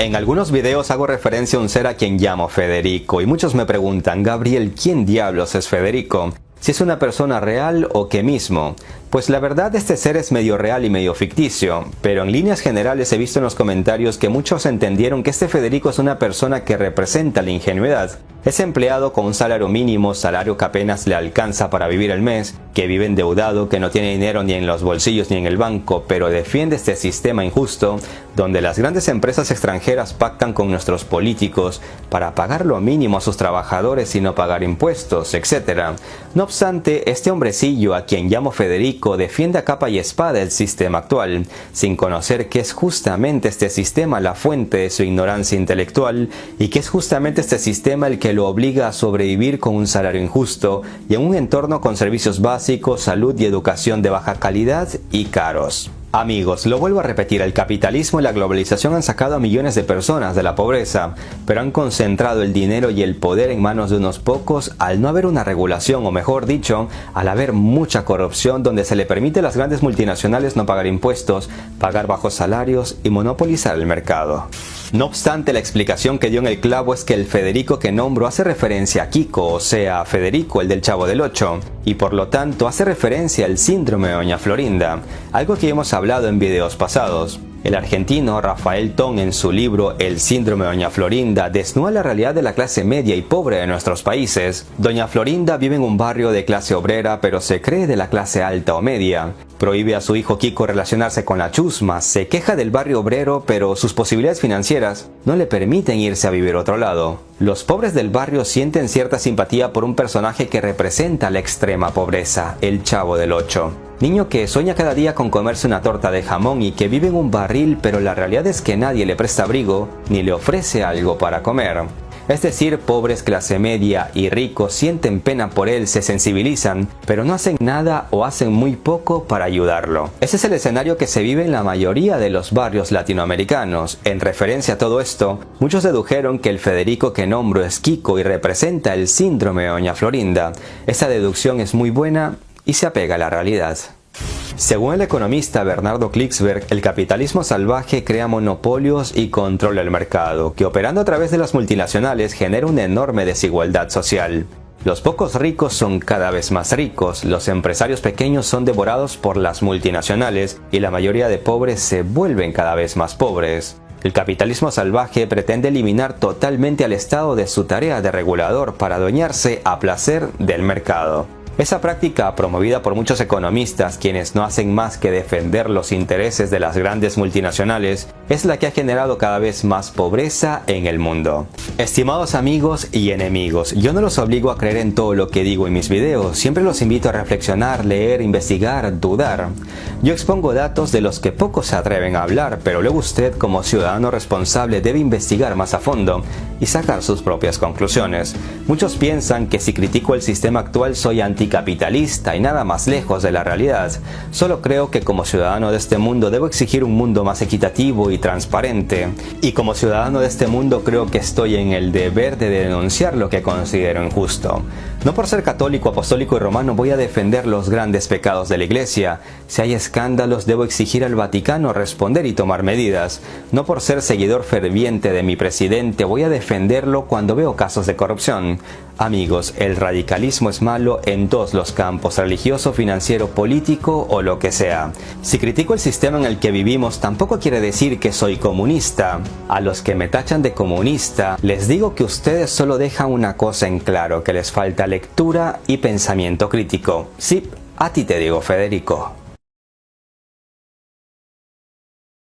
En algunos videos hago referencia a un ser a quien llamo Federico y muchos me preguntan, Gabriel, ¿quién diablos es Federico? ¿Si es una persona real o qué mismo? Pues la verdad, este ser es medio real y medio ficticio, pero en líneas generales he visto en los comentarios que muchos entendieron que este Federico es una persona que representa la ingenuidad. Es empleado con un salario mínimo, salario que apenas le alcanza para vivir el mes, que vive endeudado, que no tiene dinero ni en los bolsillos ni en el banco, pero defiende este sistema injusto, donde las grandes empresas extranjeras pactan con nuestros políticos para pagar lo mínimo a sus trabajadores y no pagar impuestos, etc. No obstante, este hombrecillo a quien llamo Federico defiende a capa y espada el sistema actual, sin conocer que es justamente este sistema la fuente de su ignorancia intelectual y que es justamente este sistema el que lo obliga a sobrevivir con un salario injusto y en un entorno con servicios básicos, salud y educación de baja calidad y caros. Amigos, lo vuelvo a repetir, el capitalismo y la globalización han sacado a millones de personas de la pobreza, pero han concentrado el dinero y el poder en manos de unos pocos al no haber una regulación, o mejor dicho, al haber mucha corrupción donde se le permite a las grandes multinacionales no pagar impuestos, pagar bajos salarios y monopolizar el mercado. No obstante, la explicación que dio en el clavo es que el Federico que nombro hace referencia a Kiko, o sea, Federico, el del Chavo del Ocho, y por lo tanto hace referencia al síndrome de Doña Florinda, algo que hemos hablado en videos pasados. El argentino Rafael Ton, en su libro El síndrome de Doña Florinda, desnuda la realidad de la clase media y pobre de nuestros países. Doña Florinda vive en un barrio de clase obrera, pero se cree de la clase alta o media. Prohíbe a su hijo Kiko relacionarse con la chusma, se queja del barrio obrero, pero sus posibilidades financieras no le permiten irse a vivir a otro lado. Los pobres del barrio sienten cierta simpatía por un personaje que representa la extrema pobreza, el Chavo del Ocho. Niño que sueña cada día con comerse una torta de jamón y que vive en un barril, pero la realidad es que nadie le presta abrigo ni le ofrece algo para comer. Es decir, pobres, clase media y ricos sienten pena por él, se sensibilizan, pero no hacen nada o hacen muy poco para ayudarlo. Ese es el escenario que se vive en la mayoría de los barrios latinoamericanos. En referencia a todo esto, muchos dedujeron que el Federico que nombro es Kiko y representa el síndrome de Doña Florinda. Esa deducción es muy buena y se apega a la realidad. Según el economista Bernardo Klicksberg, el capitalismo salvaje crea monopolios y controla el mercado, que operando a través de las multinacionales genera una enorme desigualdad social. Los pocos ricos son cada vez más ricos, los empresarios pequeños son devorados por las multinacionales y la mayoría de pobres se vuelven cada vez más pobres. El capitalismo salvaje pretende eliminar totalmente al Estado de su tarea de regulador para adueñarse a placer del mercado. Esa práctica, promovida por muchos economistas, quienes no hacen más que defender los intereses de las grandes multinacionales, es la que ha generado cada vez más pobreza en el mundo. Estimados amigos y enemigos, yo no los obligo a creer en todo lo que digo en mis videos, siempre los invito a reflexionar, leer, investigar, dudar. Yo expongo datos de los que pocos se atreven a hablar, pero luego usted, como ciudadano responsable, debe investigar más a fondo y sacar sus propias conclusiones. Muchos piensan que si critico el sistema actual soy anticapitalista y nada más lejos de la realidad. Solo creo que como ciudadano de este mundo debo exigir un mundo más equitativo y transparente. Y como ciudadano de este mundo creo que estoy en el deber de denunciar lo que considero injusto. No por ser católico, apostólico y romano voy a defender los grandes pecados de la Iglesia. Si hay escándalos debo exigir al Vaticano responder y tomar medidas. No por ser seguidor ferviente de mi presidente voy a defenderlo cuando veo casos de corrupción. Amigos, el radicalismo es malo en todos los campos, religioso, financiero, político o lo que sea. Si critico el sistema en el que vivimos, tampoco quiere decir que soy comunista. A los que me tachan de comunista, les digo que ustedes solo dejan una cosa en claro, que les falta lectura y pensamiento crítico. Sí, a ti te digo, Federico.